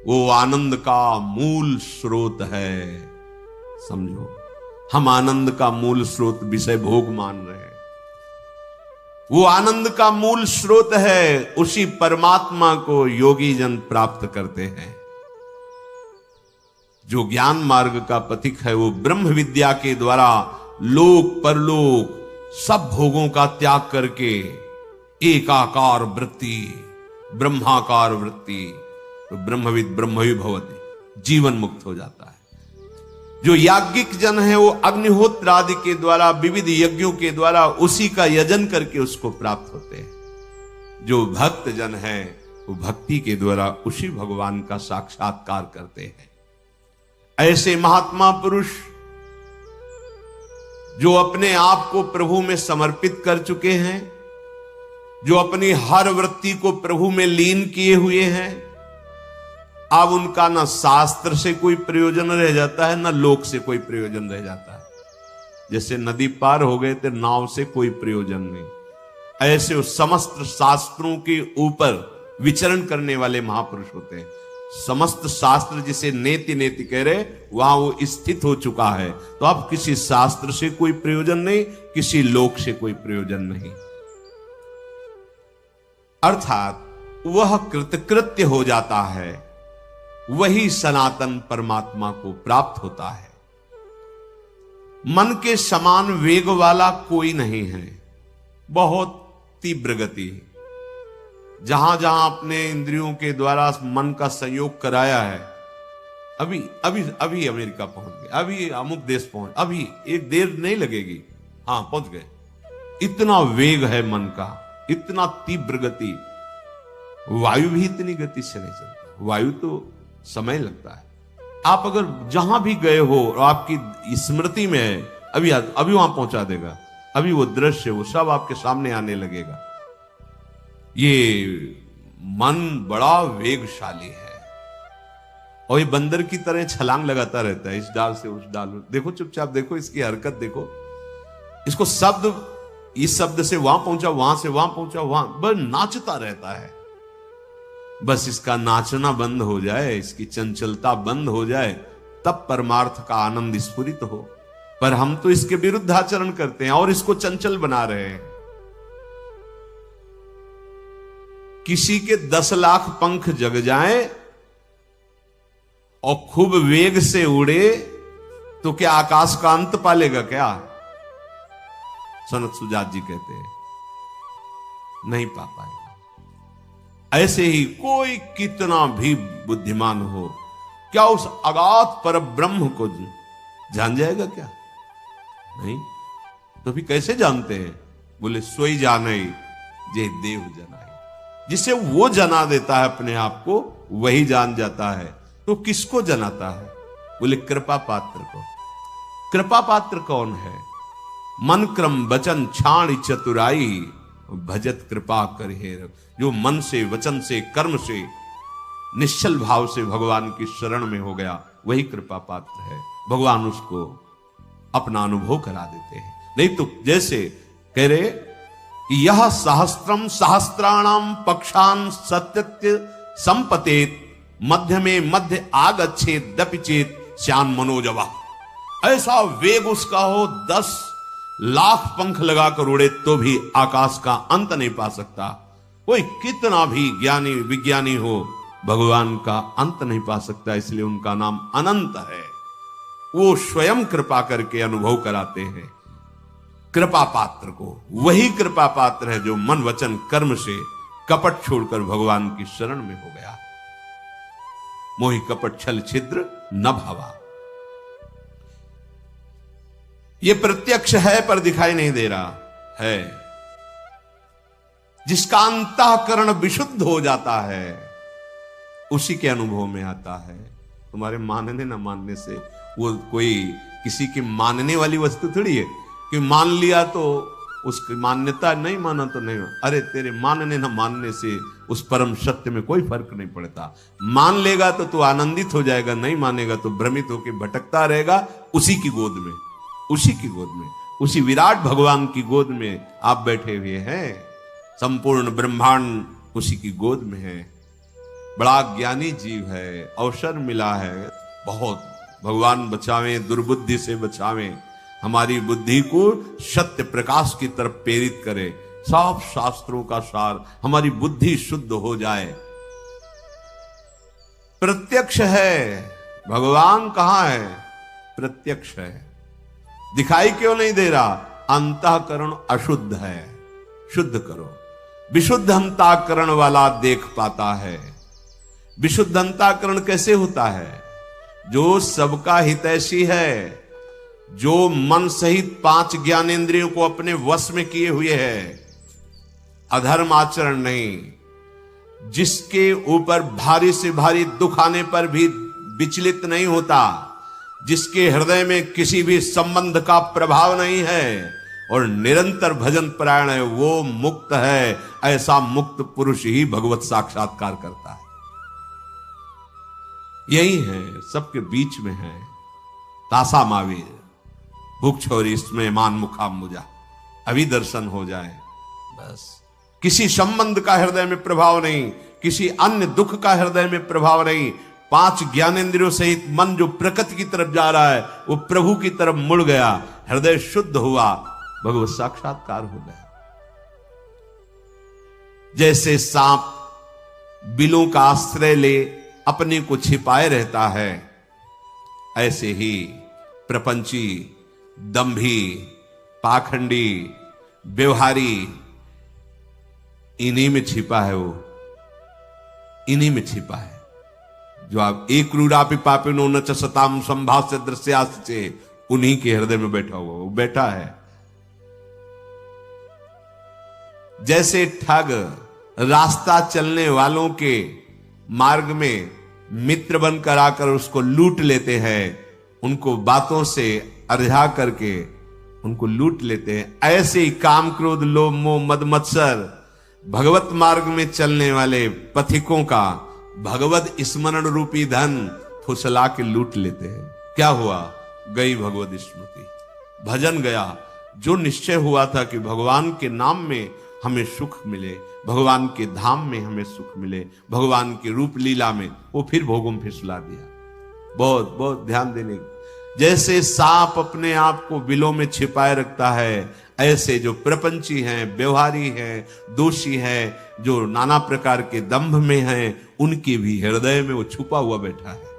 वो आनंद का मूल स्रोत है। समझो, हम आनंद का मूल स्रोत विषय भोग मान रहे हैं। वो आनंद का मूल स्रोत है, उसी परमात्मा को योगी जन प्राप्त करते हैं। जो ज्ञान मार्ग का पथिक है वो ब्रह्म विद्या के द्वारा लोक परलोक सब भोगों का त्याग करके एकाकार वृत्ति, ब्रह्माकार वृत्ति, तो ब्रह्मविद ब्रह्मवि भवति, जीवन मुक्त हो जाता है। जो याज्ञिक जन है वो अग्निहोत्र आदि के द्वारा, विविध यज्ञों के द्वारा उसी का यजन करके उसको प्राप्त होते हैं। जो भक्त जन है वो भक्ति के द्वारा उसी भगवान का साक्षात्कार करते हैं। ऐसे महात्मा पुरुष जो अपने आप को प्रभु में समर्पित कर चुके हैं, जो अपनी हर वृत्ति को प्रभु में लीन किए हुए हैं, अब उनका ना शास्त्र से कोई प्रयोजन रह जाता है, ना लोक से कोई प्रयोजन रह जाता है। जैसे नदी पार हो गए थे, नाव से कोई प्रयोजन नहीं, ऐसे वो समस्त शास्त्रों के ऊपर विचरण करने वाले महापुरुष होते हैं। समस्त शास्त्र जिसे नेति नेति कह रहे, वहां वो स्थित हो चुका है। तो अब किसी शास्त्र से कोई प्रयोजन नहीं, किसी लोक से कोई प्रयोजन नहीं, अर्थात वह कृतकृत्य हो जाता है, वही सनातन परमात्मा को प्राप्त होता है। मन के समान वेग वाला कोई नहीं है, बहुत तीव्र गति। जहां जहां अपने इंद्रियों के द्वारा मन का संयोग कराया है, अभी अभी अभी अमेरिका पहुंच गए, अभी अमुक देश पहुंच, अभी एक देर नहीं लगेगी, हाँ पहुंच गए। इतना वेग है मन का, इतना तीव्र गति। वायु भी इतनी गति से नहीं चलता, वायु तो समय लगता है। आप अगर जहां भी गए हो और आपकी स्मृति में है, अभी अभी वहां पहुंचा देगा, अभी वो दृश्य वो सब आपके सामने आने लगेगा। ये मन बड़ा वेगशाली है और ये बंदर की तरह छलांग लगाता रहता है, इस डाल से उस डाल। देखो चुपचाप देखो, इसकी हरकत देखो, इसको शब्द, इस शब्द से वहां पहुंचा, वहां से वहां पहुंचा, वहां बस नाचता रहता है। बस इसका नाचना बंद हो जाए, इसकी चंचलता बंद हो जाए, तब परमार्थ का आनंद स्फुरित हो। पर हम तो इसके विरुद्ध आचरण करते हैं और इसको चंचल बना रहे हैं। किसी के 10 लाख पंख जग जाएं और खूब वेग से उड़े तो क्या आकाश का अंत पालेगा क्या? सनत सुजात जी कहते हैं नहीं पा पाएगा। ऐसे ही कोई कितना भी बुद्धिमान हो, क्या उस अगाध पर ब्रह्म को जान जाएगा क्या? नहीं। तो भी कैसे जानते हैं? बोले सोई जाने जे देव जनाई। जिसे वो जना देता है अपने आप को, वही जान जाता है। तो किसको जनाता है? बोले कृपा पात्र को। कृपा पात्र कौन है? मन क्रम वचन छाण चतुराई भजत कृपा कर हेर। जो मन से, वचन से, कर्म से, निश्चल भाव से भगवान की शरण में हो गया, वही कृपा पात्र है। भगवान उसको अपना अनुभव करा देते हैं। नहीं तो जैसे कह रहे कि यह सहस्त्रम सहस्त्राणाम पक्षान सत्यत्य संपतेत मध्य में मध्य आगच्छेत दपिचेत श्यान मनोजवा। ऐसा वेग उसका हो, 10 लाख पंख लगाकर उड़े तो भी आकाश का अंत नहीं पा सकता। कोई कितना भी ज्ञानी विज्ञानी हो, भगवान का अंत नहीं पा सकता। इसलिए उनका नाम अनंत है। वो स्वयं कृपा करके अनुभव कराते हैं कृपा पात्र को। वही कृपा पात्र है जो मन वचन कर्म से कपट छोड़कर भगवान की शरण में हो गया। मोहि कपट छल छिद्र न भावा। ये प्रत्यक्ष है पर दिखाई नहीं दे रहा है। जिसका अंतःकरण विशुद्ध हो जाता है उसी के अनुभव में आता है। तुम्हारे मानने न मानने से वो कोई किसी की मानने वाली वस्तु थोड़ी है कि मान लिया तो उसकी मान्यता, नहीं माना तो नहीं। अरे तेरे मानने न मानने से उस परम सत्य में कोई फर्क नहीं पड़ता। मान लेगा तो तू आनंदित हो जाएगा, नहीं मानेगा तो भ्रमित होकर भटकता रहेगा उसी की गोद में, उसी की गोद में, उसी विराट भगवान की गोद में आप बैठे हुए हैं। संपूर्ण ब्रह्मांड उसी की गोद में है। बड़ा ज्ञानी जीव है, अवसर मिला है बहुत। भगवान बचावे, दुर्बुद्धि से बचावे, हमारी बुद्धि को सत्य प्रकाश की तरफ प्रेरित करे, सब शास्त्रों का सार, हमारी बुद्धि शुद्ध हो जाए। प्रत्यक्ष है, भगवान कहां है? प्रत्यक्ष है, दिखाई क्यों नहीं दे रहा? अंतःकरण अशुद्ध है, शुद्ध करो। विशुद्ध अंतःकरण वाला देख पाता है। विशुद्ध अंतःकरण कैसे होता है? जो सबका हितैषी है, जो मन सहित 5 ज्ञानेंद्रियों को अपने वश में किए हुए है, अधर्म आचरण नहीं, जिसके ऊपर भारी से भारी दुख आने पर भी विचलित नहीं होता, जिसके हृदय में किसी भी संबंध का प्रभाव नहीं है और निरंतर भजन परायण है, वो मुक्त है। ऐसा मुक्त पुरुष ही भगवत साक्षात्कार करता है। यही है, सबके बीच में है। तासा मावीर भूख छोरी इसमें मान मुखाम मुझा, अभी दर्शन हो जाए बस। किसी संबंध का हृदय में प्रभाव नहीं, किसी अन्य दुख का हृदय में प्रभाव नहीं। 5 ज्ञानेंद्रियों सहित मन जो प्रकृति की तरफ जा रहा है, वो प्रभु की तरफ मुड़ गया, हृदय शुद्ध हुआ, भगवत साक्षात्कार हो गया। जैसे सांप बिलों का आश्रय ले अपने को छिपाए रहता है, ऐसे ही प्रपंची, दंभी, पाखंडी, व्यवहारी इन्हीं में छिपा है। वो इन्हीं में छिपा है। जो आप एक क्रूरापि पापिनो न च सताम संभाष्य दृश्यास्ते, उन्हीं के हृदय में बैठा हुआ, वो बैठा है। जैसे ठग रास्ता चलने वालों के मार्ग में मित्र बनकर आकर उसको लूट लेते हैं, उनको बातों से अरझा करके उनको लूट लेते हैं, ऐसे ही काम क्रोध लोभ मोह मद मत्सर भगवत मार्ग में चलने वाले पथिकों का भगवत स्मरण रूपी धन फुसला के लूट लेते हैं। क्या हुआ? गई भगवत स्मृति, भजन गया। जो निश्चय हुआ था कि भगवान के नाम में हमें सुख मिले, भगवान के धाम में हमें सुख मिले, भगवान की रूप लीला में, वो फिर भोगों में फिसला दिया। बहुत बहुत ध्यान देने। जैसे सांप अपने आप को बिलों में छिपाए रखता है, ऐसे जो प्रपंची हैं, व्यवहारी हैं, दोषी हैं, जो नाना प्रकार के दंभ में हैं, उनके भी हृदय में वो छुपा हुआ बैठा है।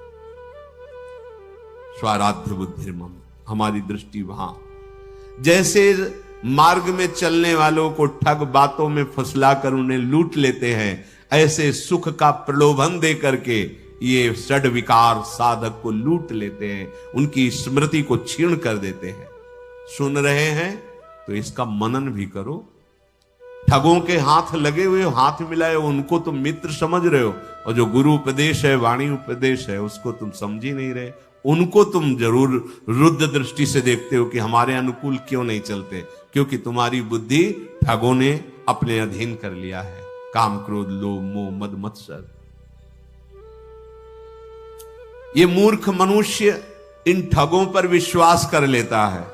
स्वाराध्य बुद्धिर्मम, हमारी दृष्टि वहां। जैसे मार्ग में चलने वालों को ठग बातों में फुसलाकर उन्हें लूट लेते हैं, ऐसे सुख का प्रलोभन दे करके ये षड विकार साधक को लूट लेते हैं, उनकी स्मृति को क्षीण कर देते हैं। सुन रहे हैं तो इसका मनन भी करो। ठगों के हाथ लगे हुए, हाथ मिलाए, उनको तुम मित्र समझ रहे हो, और जो गुरु उपदेश है, वाणी उपदेश है, उसको तुम समझ ही नहीं रहे। उनको तुम जरूर रुद्ध दृष्टि से देखते हो कि हमारे अनुकूल क्यों नहीं चलते, क्योंकि तुम्हारी बुद्धि ठगों ने अपने अधीन कर लिया है। काम क्रोध लोभ मोह मद मत्सर। ये मूर्ख मनुष्य इन ठगों पर विश्वास कर लेता है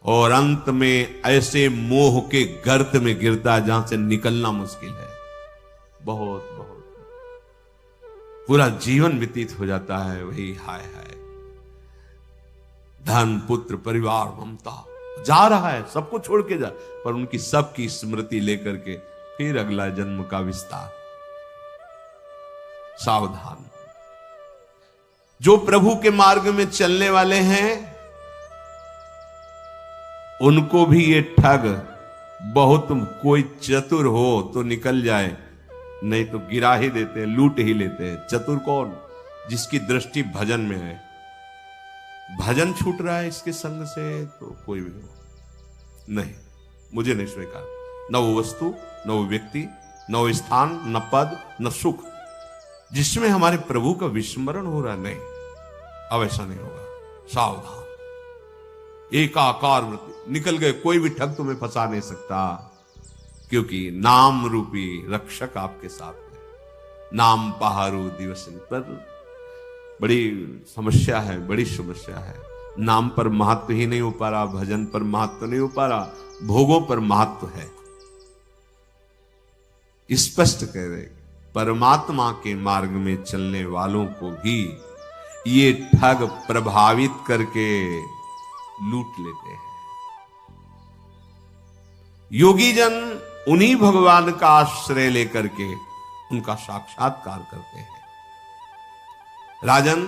और अंत में ऐसे मोह के गर्त में गिरता है जहां से निकलना मुश्किल है। बहुत बहुत पूरा जीवन व्यतीत हो जाता है वही हाय हाय, धन पुत्र परिवार ममता, जा रहा है सबको छोड़ के जा, पर उनकी सबकी स्मृति लेकर के फिर अगला जन्म का विस्तार। सावधान। जो प्रभु के मार्ग में चलने वाले हैं उनको भी ये ठग बहुत, कोई चतुर हो तो निकल जाए, नहीं तो गिरा ही देते हैं, लूट ही लेते हैं। चतुर कौन? जिसकी दृष्टि भजन में है। भजन छूट रहा है इसके संग से तो कोई भी हो नहीं, मुझे नहीं स्वीकार। न वो वस्तु, न वो व्यक्ति, न वो स्थान, न पद, न सुख जिसमें हमारे प्रभु का विस्मरण हो रहा, नहीं, अब ऐसा नहीं होगा। सावधान। एकाकार वृत्ति, निकल गए, कोई भी ठग तुम्हें फंसा नहीं सकता, क्योंकि नाम रूपी रक्षक आपके साथ है। नाम पहारू दिवस पर बड़ी समस्या है, बड़ी समस्या है। नाम पर महत्व ही नहीं हो पा रहा, भजन पर महत्व नहीं हो पा रहा, भोगों पर महत्व है। स्पष्ट कह रहे परमात्मा के मार्ग में चलने वालों को भी ये ठग प्रभावित करके लूट लेते हैं। योगी जन उन्हीं भगवान का आश्रय लेकर के उनका साक्षात्कार करते हैं। राजन,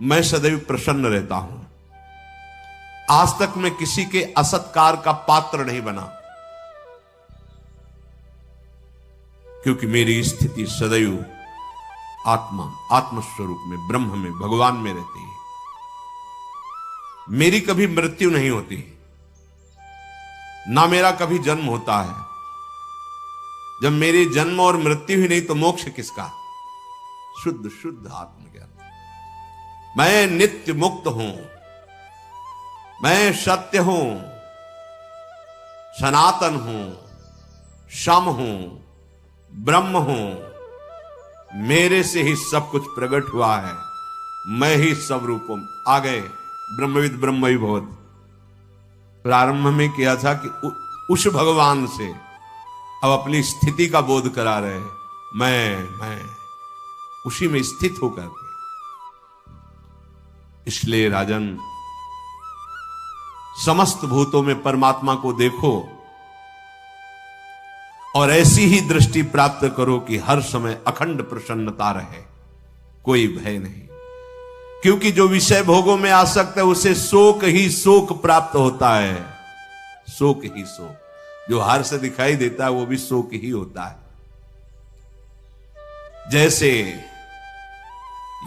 मैं सदैव प्रसन्न रहता हूं। आज तक मैं किसी के असत्कार का पात्र नहीं बना, क्योंकि मेरी स्थिति सदैव आत्मस्वरूप में, ब्रह्म में, भगवान में रहती है। मेरी कभी मृत्यु नहीं होती, ना मेरा कभी जन्म होता है। जब मेरे जन्म और मृत्यु ही नहीं तो मोक्ष किसका? शुद्ध शुद्ध आत्मज्ञान। मैं नित्य मुक्त हूं, मैं सत्य हूं, सनातन हूं, सम हूं, ब्रह्म हूं। मेरे से ही सब कुछ प्रकट हुआ है। मैं ही सब रूपों आ गए। ब्रह्मविद ब्रह्मई भवत। प्रारंभ में किया था कि उस भगवान से अब अपनी स्थिति का बोध करा रहे। मैं उसी में स्थित होकर के। इसलिए राजन, समस्त भूतों में परमात्मा को देखो और ऐसी ही दृष्टि प्राप्त करो कि हर समय अखंड प्रसन्नता रहे, कोई भय नहीं। क्योंकि जो विषय भोगों में आसक्त है उसे शोक ही शोक प्राप्त होता है। शोक ही शोक। जो हर्ष दिखाई देता है वो भी शोक ही होता है। जैसे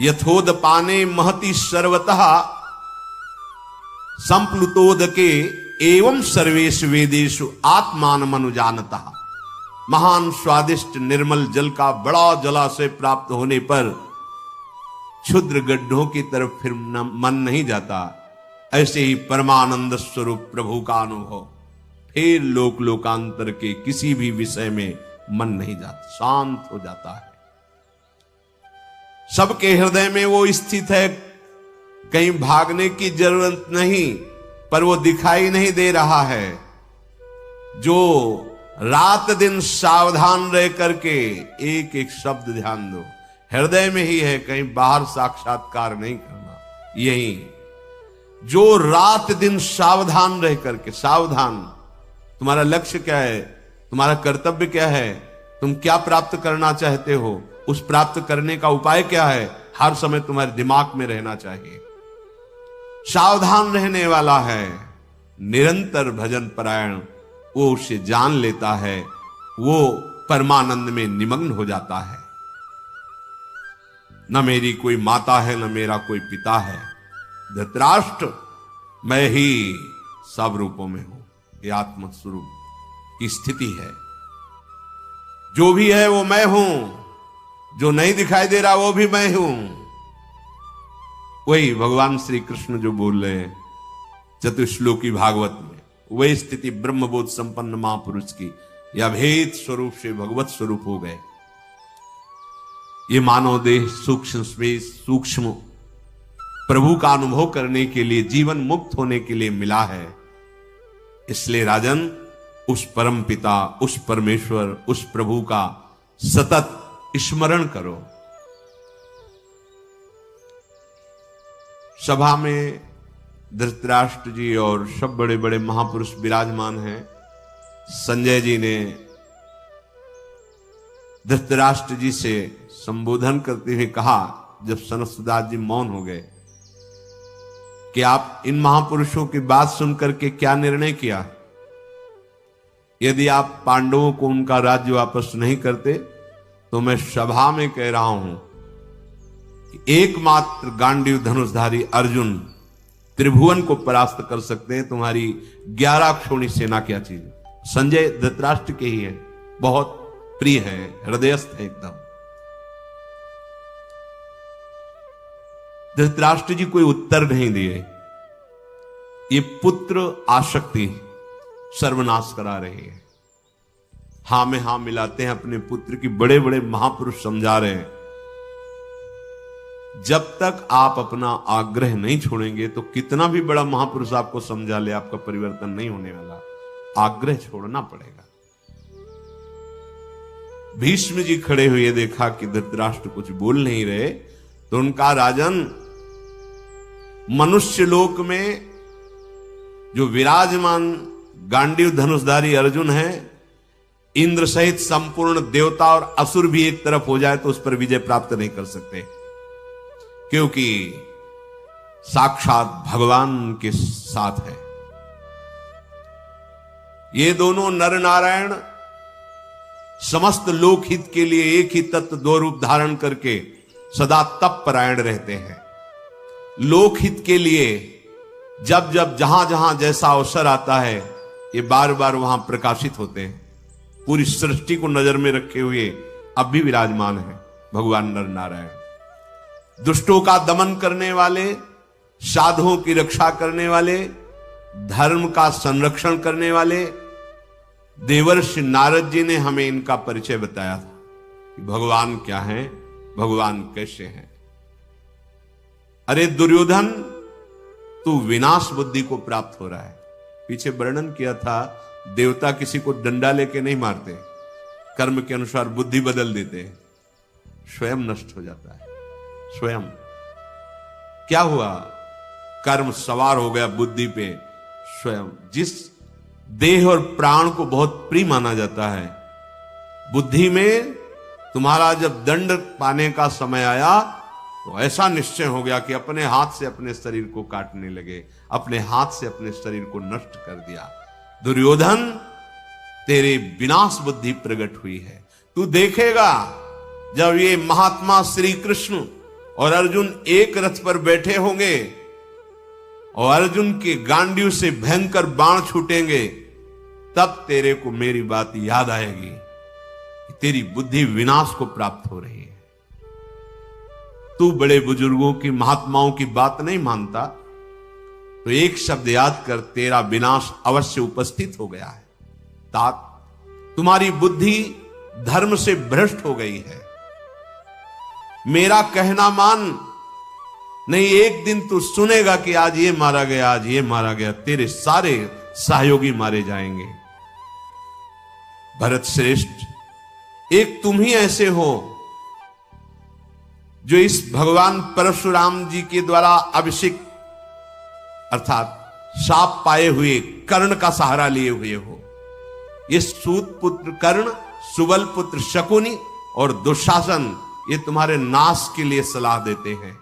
यथोदपाने महति सर्वतः संप्लुतोदके एवं सर्वेषु वेदेषु आत्मान मनुजानतः। महान स्वादिष्ट निर्मल जल का बड़ा जलाशय प्राप्त होने पर क्षुद्र गड्ढों की तरफ फिर मन नहीं जाता। ऐसे ही परमानंद स्वरूप प्रभु का अनुभव फिर लोक लोकांतर के किसी भी विषय में मन नहीं जाता, शांत हो जाता है। सबके हृदय में वो स्थित है, कहीं भागने की जरूरत नहीं, पर वो दिखाई नहीं दे रहा है। जो रात दिन सावधान रह करके एक एक शब्द ध्यान दो, हृदय में ही है, कहीं बाहर साक्षात्कार नहीं करना। यही जो रात दिन सावधान रह करके, सावधान, तुम्हारा लक्ष्य क्या है, तुम्हारा कर्तव्य क्या है, तुम क्या प्राप्त करना चाहते हो, उस प्राप्त करने का उपाय क्या है, हर समय तुम्हारे दिमाग में रहना चाहिए। सावधान रहने वाला है, निरंतर भजन परायण, वो उसे जान लेता है, वो परमानंद में निमग्न हो जाता है। न मेरी कोई माता है, न मेरा कोई पिता है। धृतराष्ट्र, मैं ही सब रूपों में हूं। ये आत्म स्वरूप की स्थिति है। जो भी है वो मैं हूं, जो नहीं दिखाई दे रहा वो भी मैं हूं। वही भगवान श्री कृष्ण जो बोल रहे हैं चतुश्लोकी भागवत में, वही स्थिति ब्रह्मबोध संपन्न महापुरुष की, या भेद स्वरूप से भगवत स्वरूप हो गए। ये मानव देह सूक्ष्म स्पेस, सूक्ष्म प्रभु का अनुभव करने के लिए, जीवन मुक्त होने के लिए मिला है। इसलिए राजन, उस परम पिता, उस परमेश्वर, उस प्रभु का सतत स्मरण करो। सभा में धृतराष्ट्र जी और सब बड़े बड़े महापुरुष विराजमान हैं। संजय जी ने धृतराष्ट्र जी से संबोधन करते हुए कहा, जब सनत्सुदास जी मौन हो गए, कि आप इन महापुरुषों की बात सुनकर के क्या निर्णय किया? यदि आप पांडवों को उनका राज्य वापस नहीं करते तो मैं सभा में कह रहा हूं कि एकमात्र गांडीव धनुषधारी अर्जुन त्रिभुवन को परास्त कर सकते हैं। तुम्हारी 11 क्षोणी सेना क्या चीज? संजय धृतराष्ट्र के ही है, बहुत प्रिय है, हृदयस्थ है एकदम। धृतराष्ट्र जी कोई उत्तर नहीं दिए। ये पुत्र आसक्ति सर्वनाश करा रही है। हां में हां मिलाते हैं अपने पुत्र की। बड़े बड़े महापुरुष समझा रहे हैं, जब तक आप अपना आग्रह नहीं छोड़ेंगे तो कितना भी बड़ा महापुरुष आपको समझा ले, आपका परिवर्तन नहीं होने वाला। आग्रह छोड़ना पड़ेगा। भीष्म जी खड़े हुए देखा कि धृतराष्ट्र कुछ बोल नहीं रहे, तो उनका राजन, मनुष्य लोक में जो विराजमान गांडीव धनुषधारी अर्जुन है, इंद्र सहित संपूर्ण देवता और असुर भी एक तरफ हो जाए तो उस पर विजय प्राप्त नहीं कर सकते, क्योंकि साक्षात भगवान के साथ है। ये दोनों नर नारायण समस्त लोकहित के लिए एक ही तत्व दो रूप धारण करके सदा तप परायण रहते हैं। लोकहित के लिए जब जब जहां जहां जैसा अवसर आता है, ये बार बार वहां प्रकाशित होते हैं। पूरी सृष्टि को नजर में रखे हुए अब भी विराजमान है भगवान नर नारायण। दुष्टों का दमन करने वाले, साधुओं की रक्षा करने वाले, धर्म का संरक्षण करने वाले देवर्षि नारद जी ने हमें इनका परिचय बताया था कि भगवान क्या है, भगवान कैसे हैं। अरे दुर्योधन, तू विनाश बुद्धि को प्राप्त हो रहा है। पीछे वर्णन किया था, देवता किसी को डंडा लेके नहीं मारते, कर्म के अनुसार बुद्धि बदल देते हैं, स्वयं नष्ट हो जाता है। स्वयं क्या हुआ? कर्म सवार हो गया बुद्धि पे। स्वयं जिस देह और प्राण को बहुत प्रिय माना जाता है, बुद्धि में तुम्हारा जब दंड पाने का समय आया तो ऐसा निश्चय हो गया कि अपने हाथ से अपने शरीर को काटने लगे, अपने हाथ से अपने शरीर को नष्ट कर दिया। दुर्योधन, तेरे विनाश बुद्धि प्रकट हुई है। तू देखेगा जब ये महात्मा श्री कृष्ण और अर्जुन एक रथ पर बैठे होंगे और अर्जुन के गांडीव से भयंकर बाण छूटेंगे, तब तेरे को मेरी बात याद आएगी कि तेरी बुद्धि विनाश को प्राप्त हो रही है। तू बड़े बुजुर्गों की, महात्माओं की बात नहीं मानता, तो एक शब्द याद कर, तेरा विनाश अवश्य उपस्थित हो गया है। तात, तुम्हारी बुद्धि धर्म से भ्रष्ट हो गई है। मेरा कहना मान, नहीं एक दिन तू सुनेगा कि आज ये मारा गया, आज ये मारा गया, तेरे सारे सहयोगी मारे जाएंगे। भरत श्रेष्ठ, एक तुम ही ऐसे हो जो इस भगवान परशुराम जी के द्वारा अभिषेक अर्थात शाप पाए हुए कर्ण का सहारा लिए हुए हो। ये सूत पुत्र कर्ण, सुबल पुत्र शकुनी और दुशासन ये तुम्हारे नाश के लिए सलाह देते हैं।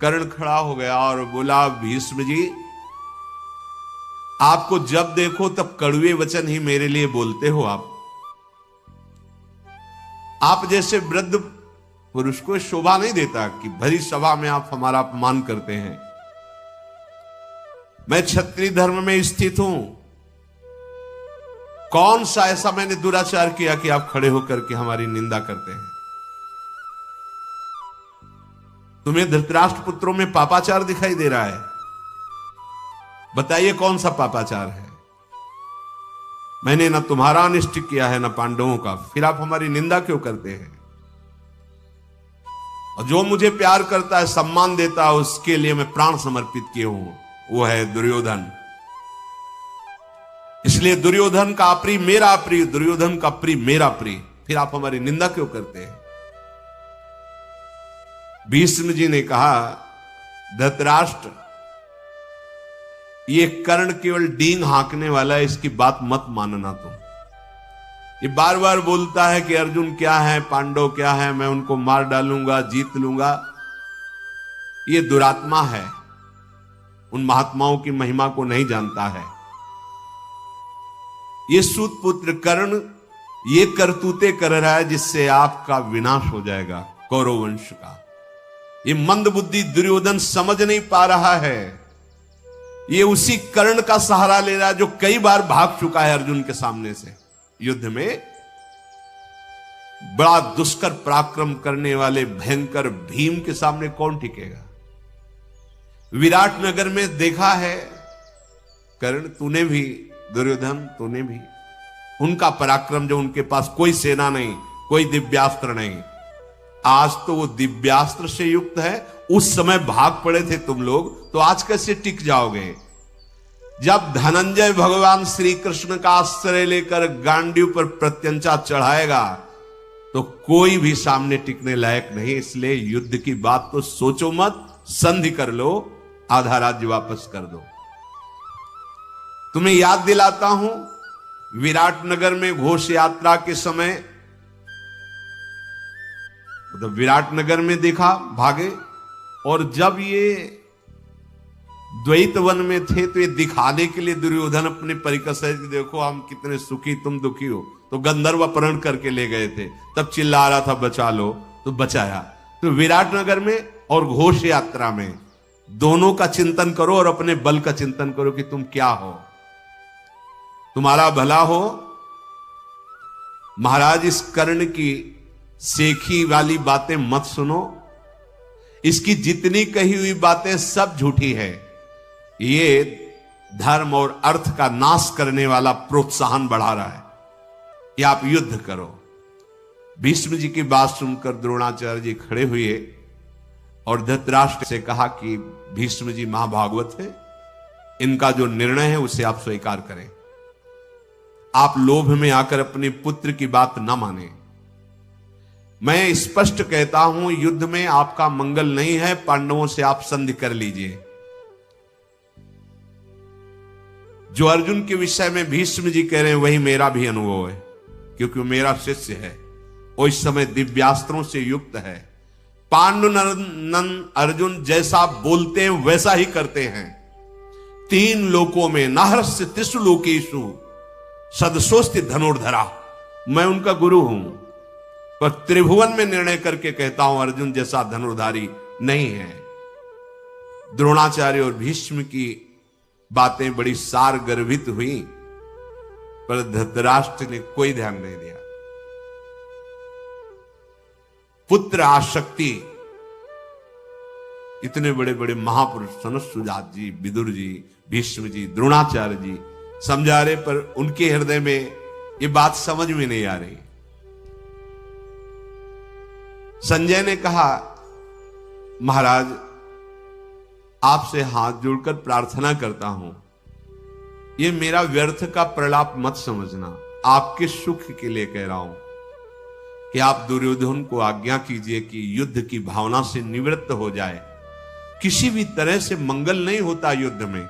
कर्ण खड़ा हो गया और बोला, भीष्म जी, आपको जब देखो तब कड़वे वचन ही मेरे लिए बोलते हो। आप जैसे वृद्ध पुरुष को शोभा नहीं देता कि भरी सभा में आप हमारा अपमान करते हैं। मैं क्षत्रिय धर्म में स्थित हूं, कौन सा ऐसा मैंने दुराचार किया कि आप खड़े होकर के हमारी निंदा करते हैं? तुम्हें धृतराष्ट्र पुत्रों में पापाचार दिखाई दे रहा है? बताइए कौन सा पापाचार है? मैंने ना तुम्हारा अनिष्ट किया है ना पांडवों का, फिर आप हमारी निंदा क्यों करते हैं? और जो मुझे प्यार करता है, सम्मान देता है, उसके लिए मैं प्राण समर्पित किए हूं, वो है दुर्योधन। इसलिए दुर्योधन का अप्रिय मेरा प्रिय, दुर्योधन का प्रिय मेरा प्रिय, फिर आप हमारी निंदा क्यों करते हैं? भीष्म जी ने कहा, धृतराष्ट्र, ये कर्ण केवल डींग हाँकने वाला है, इसकी बात मत मानना तुम। ये बार बार बोलता है कि अर्जुन क्या है, पांडव क्या है, मैं उनको मार डालूंगा, जीत लूंगा। ये दुरात्मा है, उन महात्माओं की महिमा को नहीं जानता है। ये सूत पुत्र कर्ण ये करतूते कर रहा है जिससे आपका विनाश हो जाएगा, कौरव वंश का। ये मंद बुद्धि दुर्योधन समझ नहीं पा रहा है। ये उसी कर्ण का सहारा ले रहा है जो कई बार भाग चुका है अर्जुन के सामने से। युद्ध में बड़ा दुष्कर पराक्रम करने वाले भयंकर भीम के सामने कौन टिकेगा? विराटनगर में देखा है कर्ण, तूने भी, दुर्योधन तूने भी, उनका पराक्रम जो उनके पास कोई सेना नहीं, कोई दिव्यास्त्र नहीं। आज तो वो दिव्यास्त्र से युक्त है, उस समय भाग पड़े थे तुम लोग, तो आज कैसे टिक जाओगे? जब धनंजय भगवान श्री कृष्ण का आश्रय लेकर गांडीव पर प्रत्यंचा चढ़ाएगा तो कोई भी सामने टिकने लायक नहीं। इसलिए युद्ध की बात तो सोचो मत, संधि कर लो, आधा राज्य वापस कर दो। तुम्हें याद दिलाता हूं, विराटनगर में घोष यात्रा के समय, मतलब विराटनगर में देखा भागे, और जब ये द्वैत वन में थे तो ये दिखाने के लिए दुर्योधन अपने परिकर से देखो हम कितने सुखी, तुम दुखी हो, तो गंधर्व अपहरण करके ले गए थे। तब चिल्ला रहा था बचा लो, तो बचाया। तो विराटनगर में और घोष यात्रा में दोनों का चिंतन करो और अपने बल का चिंतन करो कि तुम क्या हो, तुम्हारा भला हो। महाराज इस कर्ण की सेखी वाली बातें मत सुनो, इसकी जितनी कही हुई बातें सब झूठी है। ये धर्म और अर्थ का नाश करने वाला प्रोत्साहन बढ़ा रहा है कि आप युद्ध करो। भीष्म जी की बात सुनकर द्रोणाचार्य जी खड़े हुए और धृतराष्ट्र से कहा कि भीष्म जी महाभागवत है, इनका जो निर्णय है उसे आप स्वीकार करें। आप लोभ में आकर अपने पुत्र की बात न माने। मैं स्पष्ट कहता हूं, युद्ध में आपका मंगल नहीं है, पांडवों से आप संधि कर लीजिए। जो अर्जुन के विषय में भीष्म जी कह रहे हैं वही मेरा भी अनुभव है, क्योंकि वो मेरा शिष्य है, वो इस समय दिव्यास्त्रों से युक्त है। पांडुनंदन अर्जुन जैसा बोलते हैं वैसा ही करते हैं। तीन लोकों में नाहरस्य तिसु लोकेशु सदसोस्ति धनुर्धरा, मैं उनका गुरु हूं, पर त्रिभुवन में निर्णय करके कहता हूं अर्जुन जैसा धनुर्धारी नहीं है। द्रोणाचार्य और भीष्म की बातें बड़ी सार गर्भित हुई, पर धृतराष्ट्र ने कोई ध्यान नहीं दिया। पुत्र आसक्ति, इतने बड़े बड़े महापुरुष सनत्सुजात जी, विदुर जी, भीष्म जी, द्रोणाचार्य जी समझा रहे, पर उनके हृदय में ये बात समझ में नहीं आ रही। संजय ने कहा महाराज आपसे हाथ जोड़कर प्रार्थना करता हूं, ये मेरा व्यर्थ का प्रलाप मत समझना, आपके सुख के लिए कह रहा हूं कि आप दुर्योधन को आज्ञा कीजिए कि युद्ध की भावना से निवृत्त हो जाए। किसी भी तरह से मंगल नहीं होता युद्ध में,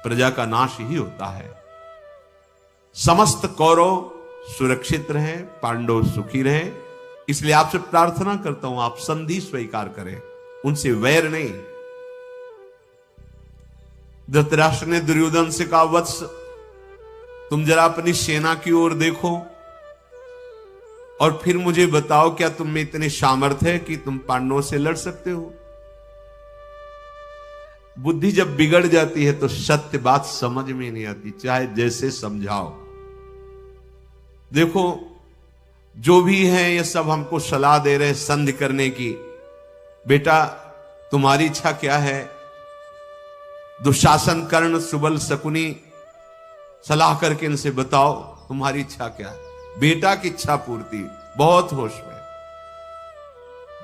प्रजा का नाश ही होता है। समस्त कौरव सुरक्षित रहें, पांडव सुखी रहें, इसलिए आपसे प्रार्थना करता हूं आप संधि स्वीकार करें, उनसे वैर नहीं। धृतराष्ट्र ने दुर्योधन से कहा वत्स तुम जरा अपनी सेना की ओर देखो और फिर मुझे बताओ क्या तुम में इतने सामर्थ्य है कि तुम पांडवों से लड़ सकते हो। बुद्धि जब बिगड़ जाती है तो सत्य बात समझ में नहीं आती, चाहे जैसे समझाओ। देखो जो भी है ये सब हमको सलाह दे रहे हैं संधि करने की। बेटा तुम्हारी इच्छा क्या है? दुशासन, कर्ण, सुबल, शकुनी सलाह करके इनसे बताओ तुम्हारी इच्छा क्या है। बेटा की इच्छा पूर्ति, बहुत होश में।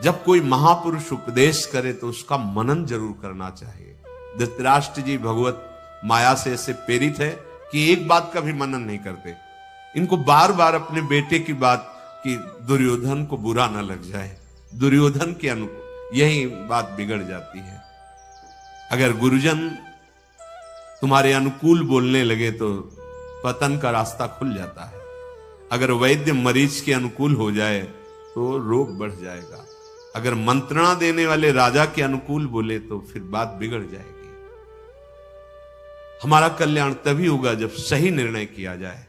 जब कोई महापुरुष उपदेश करे तो उसका मनन जरूर करना चाहिए। धृतराष्ट्र जी भगवत माया से ऐसे प्रेरित है कि एक बात का भी मनन नहीं करते। इनको बार बार अपने बेटे की बात कि दुर्योधन को बुरा ना लग जाए, दुर्योधन के अनुकूल, यही बात बिगड़ जाती है। अगर गुरुजन तुम्हारे अनुकूल बोलने लगे तो पतन का रास्ता खुल जाता है। अगर वैद्य मरीज के अनुकूल हो जाए तो रोग बढ़ जाएगा। अगर मंत्रणा देने वाले राजा के अनुकूल बोले तो फिर बात बिगड़ जाएगी। हमारा कल्याण तभी होगा जब सही निर्णय किया जाए,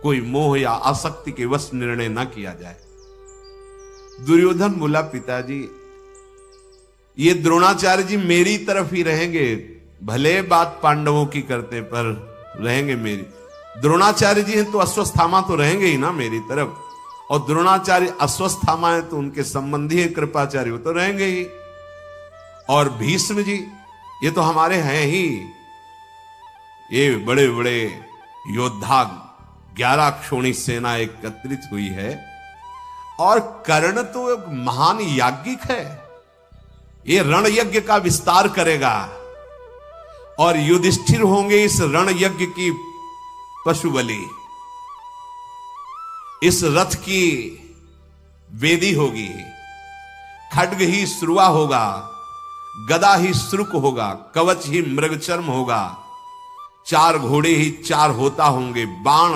कोई मोह या आसक्ति के वश निर्णय ना किया जाए। दुर्योधन बोला पिताजी ये द्रोणाचार्य जी मेरी तरफ ही रहेंगे, भले बात पांडवों की करते पर रहेंगे मेरी। द्रोणाचार्य जी हैं तो अश्वत्थामा तो रहेंगे ही ना मेरी तरफ, और द्रोणाचार्य अश्वत्थामा है तो उनके संबंधी है कृपाचार्य, वो तो रहेंगे ही। और भीष्म जी ये तो हमारे हैं ही, ये बड़े बड़े योद्धा 11 क्षोणी सेना एकत्रित हुई है। और कर्ण तो एक महान याज्ञिक है, ये रण यज्ञ का विस्तार करेगा। और युधिष्ठिर होंगे इस रण यज्ञ की पशु बलि, इस रथ की वेदी होगी, खड्ग ही श्रुआ होगा, गदा ही श्रुक होगा, कवच ही मृगचर्म होगा, 4 घोड़े ही 4 होता होंगे, बाण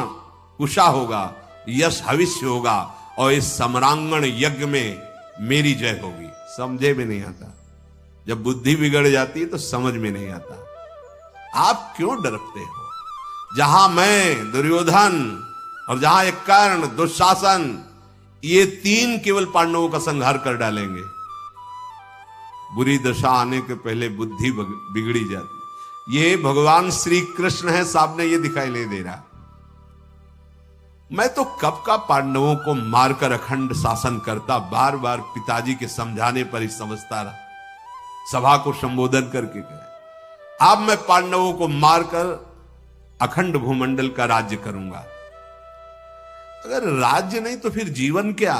कुशा होगा, यश हविष्य होगा, और इस सम्रांगण यज्ञ में मेरी जय होगी। समझे में नहीं आता, जब बुद्धि बिगड़ जाती है तो समझ में नहीं आता। आप क्यों डरते हो? जहां मैं, दुर्योधन, और जहां एक कर्ण, दुशासन, ये 3 केवल पांडवों का संहार कर डालेंगे। बुरी दशा आने के पहले बुद्धि बिगड़ी जाती। ये भगवान श्री कृष्ण है, सामने ये दिखाई नहीं दे रहा। मैं तो कब का पांडवों को मारकर अखंड शासन करता, बार बार पिताजी के समझाने पर ही समझता रहा, सभा को संबोधन करके कहे अब मैं पांडवों को मारकर अखंड भूमंडल का राज्य करूंगा। अगर राज्य नहीं तो फिर जीवन क्या?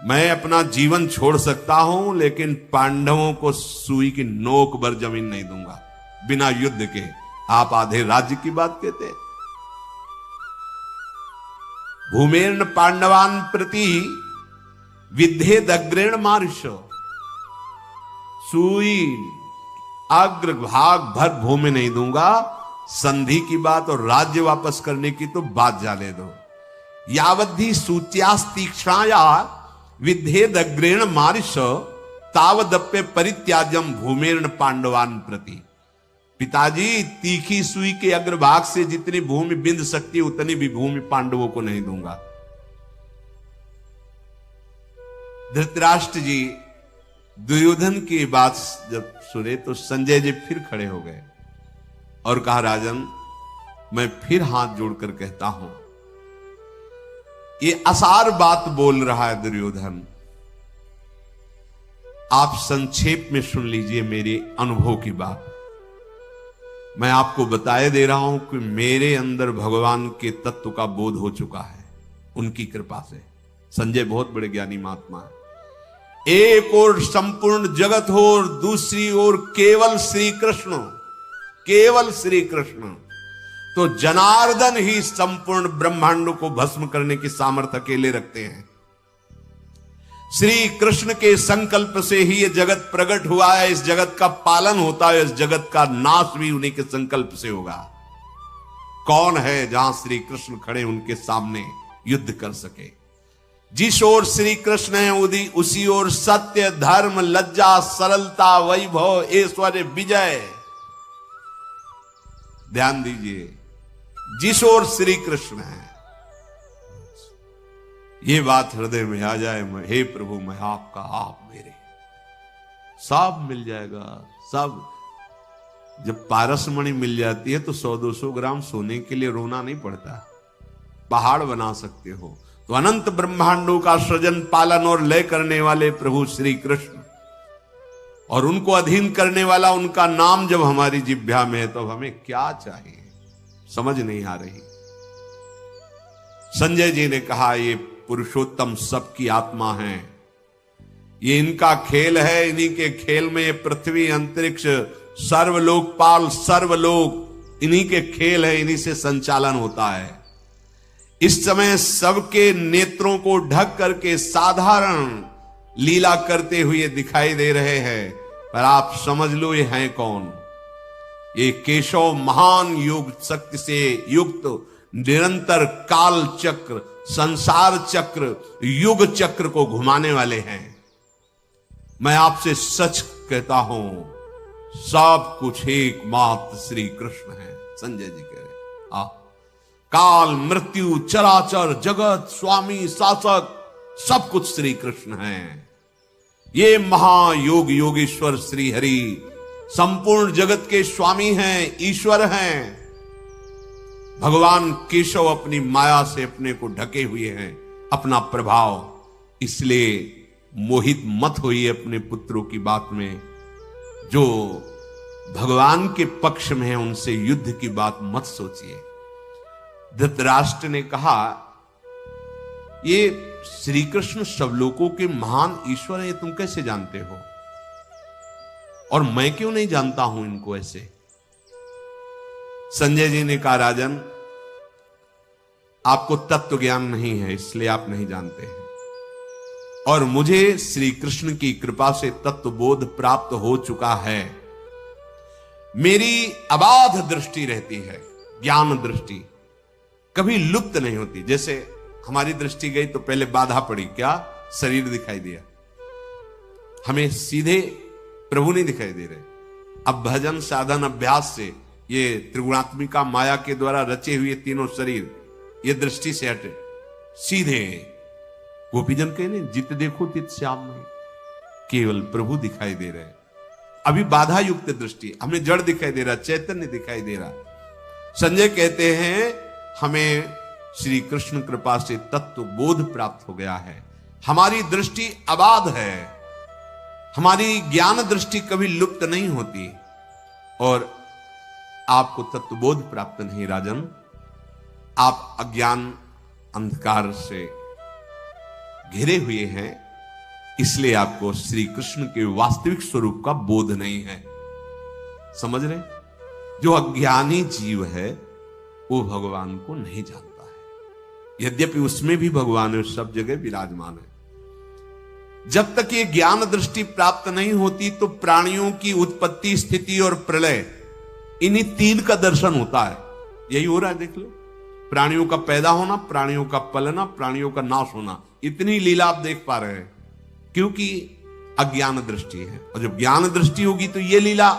मैं अपना जीवन छोड़ सकता हूं, लेकिन पांडवों को सुई की नोक भर जमीन नहीं दूंगा बिना युद्ध के। आप आधे राज्य की बात कहते। भूमेर्न पांडवान प्रति विद्धेदग्रेण मारिषो, सुई अग्र भाग भर भूमि नहीं दूंगा। संधि की बात और राज्य वापस करने की तो बात जाने दो। यावद्धि सूच्यास्तीक्ष्णाया विद्धेदग्रेण मारिष तावदप्य परित्याज्यम भूमेर्न पांडवान प्रति। पिताजी, तीखी सुई के अग्रभाग से जितनी भूमि बिंद सकती है उतनी भी भूमि पांडवों को नहीं दूंगा। धृतराष्ट्र जी दुर्योधन की बात जब सुने तो संजय जी फिर खड़े हो गए और कहा, राजन, मैं फिर हाथ जोड़कर कहता हूं, ये असार बात बोल रहा है दुर्योधन। आप संक्षेप में सुन लीजिए मेरे अनुभव की बात। मैं आपको बताए दे रहा हूं कि मेरे अंदर भगवान के तत्व का बोध हो चुका है उनकी कृपा से। संजय बहुत बड़े ज्ञानी महात्मा है। एक ओर संपूर्ण जगत हो और दूसरी ओर केवल श्री कृष्ण, केवल श्री कृष्ण। तो जनार्दन ही संपूर्ण ब्रह्मांड को भस्म करने की सामर्थ्य अकेले रखते हैं। श्री कृष्ण के संकल्प से ही ये जगत प्रकट हुआ है। इस जगत का पालन होता है, इस जगत का नाश भी उन्हीं के संकल्प से होगा। कौन है जहां श्री कृष्ण खड़े उनके सामने युद्ध कर सके? जिस ओर श्री कृष्ण है उसी ओर सत्य, धर्म, लज्जा, सरलता, वैभव, ऐश्वर्य, विजय। ध्यान दीजिए, जिस ओर श्री कृष्ण है, ये बात हृदय में आ जाए, हे प्रभु मैं आपका, आप मेरे, सब मिल जाएगा सब। जब पारसमणि मिल जाती है तो 100-200 ग्राम सोने के लिए रोना नहीं पड़ता, पहाड़ बना सकते हो। तो अनंत ब्रह्मांडों का सृजन, पालन और लय करने वाले प्रभु श्री कृष्ण और उनको अधीन करने वाला उनका नाम जब हमारी जिह्वा में है तो हमें क्या चाहिए समझ नहीं आ रही। संजय जी ने कहा, ये पुरुषोत्तम सबकी आत्मा है, ये इनका खेल है। इन्हीं के खेल में ये पृथ्वी, अंतरिक्ष, सर्वलोकपाल, सर्वलोक इन्हीं के खेल है, इन्हीं से संचालन होता है। इस समय सबके नेत्रों को ढक करके साधारण लीला करते हुए दिखाई दे रहे हैं, पर आप समझ लो ये हैं कौन? ये केशव महान योग शक्ति से युक्त निरंतर काल चक्र, संसार चक्र, युग चक्र को घुमाने वाले हैं। मैं आपसे सच कहता हूं, सब कुछ एकमात्र श्री कृष्ण है। संजय जी कह रहे, काल, मृत्यु, चराचर जगत, स्वामी, शासक, सब कुछ श्री कृष्ण है। ये महायोग योगेश्वर श्री हरि संपूर्ण जगत के स्वामी हैं, ईश्वर हैं। भगवान केशव अपनी माया से अपने को ढके हुए हैं, अपना प्रभाव। इसलिए मोहित मत होइए अपने पुत्रों की बात में। जो भगवान के पक्ष में है उनसे युद्ध की बात मत सोचिए। धृतराष्ट्र ने कहा, ये श्री कृष्ण सब लोगों के महान ईश्वर हैं, तुम कैसे जानते हो? और मैं क्यों नहीं जानता हूं इनको ऐसे? संजय जी ने कहा, राजन, आपको तत्व ज्ञान नहीं है, इसलिए आप नहीं जानते हैं, और मुझे श्री कृष्ण की कृपा से तत्व बोध प्राप्त हो चुका है। मेरी अबाध दृष्टि रहती है, ज्ञान दृष्टि कभी लुप्त नहीं होती। जैसे हमारी दृष्टि गई तो पहले बाधा पड़ी, क्या? शरीर दिखाई दिया, हमें सीधे प्रभु नहीं दिखाई दे रहे। अब भजन साधन अभ्यास से ये त्रिगुणात्मिका माया के द्वारा रचे हुए तीनों शरीर ये दृष्टि से हटे, सीधे गोपीजन कहने, जित देखो तित श्याम नहीं, केवल प्रभु दिखाई दे रहे। अभी बाधा युक्त दृष्टि, हमें जड़ दिखाई दे रहा, चैतन्य दिखाई दे रहा। संजय कहते हैं, हमें श्री कृष्ण कृपा से तत्व बोध प्राप्त हो गया है, हमारी दृष्टि अबाध है, हमारी ज्ञान दृष्टि कभी लुप्त नहीं होती, और आपको तत्वबोध प्राप्त नहीं राजन। आप अज्ञान अंधकार से घिरे हुए हैं, इसलिए आपको श्री कृष्ण के वास्तविक स्वरूप का बोध नहीं है। समझ रहे? जो अज्ञानी जीव है वो भगवान को नहीं जानता है, यद्यपि उसमें भी भगवान है, सब जगह विराजमान है। जब तक ये ज्ञान दृष्टि प्राप्त नहीं होती तो प्राणियों की उत्पत्ति, स्थिति और प्रलय, इन्हीं तीन का दर्शन होता है। यही हो रहा है, देख लो, प्राणियों का पैदा होना, प्राणियों का पलना, प्राणियों का नाश होना, इतनी लीला आप देख पा रहे हैं क्योंकि अज्ञान दृष्टि है। और जब ज्ञान दृष्टि होगी तो ये लीला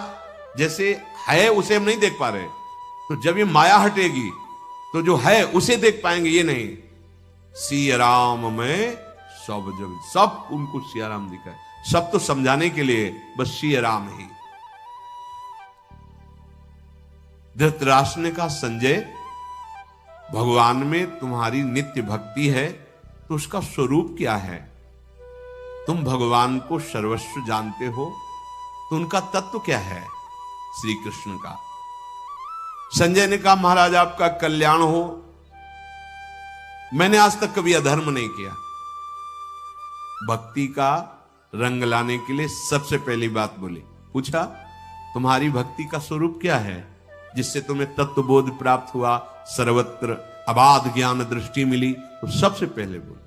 जैसे है उसे हम नहीं देख पा रहे, तो जब ये माया हटेगी तो जो है उसे देख पाएंगे, ये नहीं। सिया राम में सब जग, सब उनको सिया राम दिखाए, सब तो समझाने के लिए बस सिया राम ही। धृतराष्ट्र ने कहा, संजय, भगवान में तुम्हारी नित्य भक्ति है तो उसका स्वरूप क्या है? तुम भगवान को सर्वस्व जानते हो तो उनका तत्व क्या है श्री कृष्ण का? संजय ने कहा, महाराज आपका कल्याण हो, मैंने आज तक कभी अधर्म नहीं किया। भक्ति का रंग लाने के लिए सबसे पहली बात बोली, पूछा तुम्हारी भक्ति का स्वरूप क्या है जिससे तुम्हें तत्वबोध प्राप्त हुआ, सर्वत्र अबाध ज्ञान दृष्टि मिली? तो सबसे पहले बोल,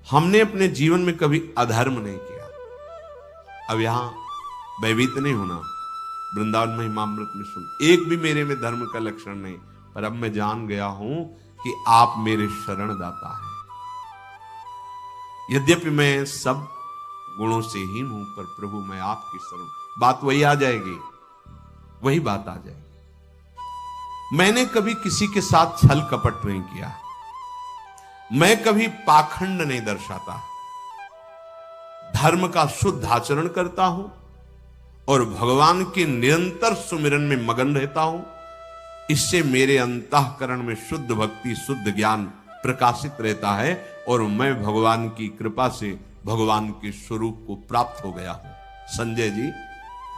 हमने अपने जीवन में कभी अधर्म नहीं किया। अब यहां भयभीत नहीं होना, वृंदावन महिमामृत में सुन, एक भी मेरे में धर्म का लक्षण नहीं, पर अब मैं जान गया हूं कि आप मेरे शरण दाता हैं। यद्यपि मैं सब गुणों से ही हूं, पर प्रभु मैं आपकी शरण। बात वही आ जाएगी, वही बात आ जाएगी। मैंने कभी किसी के साथ छल कपट नहीं किया, मैं कभी पाखंड नहीं दर्शाता, धर्म का शुद्ध आचरण करता हूं और भगवान के निरंतर सुमिरन में मगन रहता हूं। इससे मेरे अंतःकरण में शुद्ध भक्ति, शुद्ध ज्ञान प्रकाशित रहता है और मैं भगवान की कृपा से भगवान के स्वरूप को प्राप्त हो गया हूं। संजय जी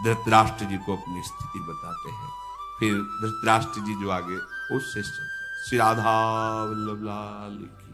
धृतराष्ट्र जी को अपनी स्थिति बताते हैं। फिर धृतराष्ट्र जी जो आगे उससे श्री राधा वल्लभ लाल की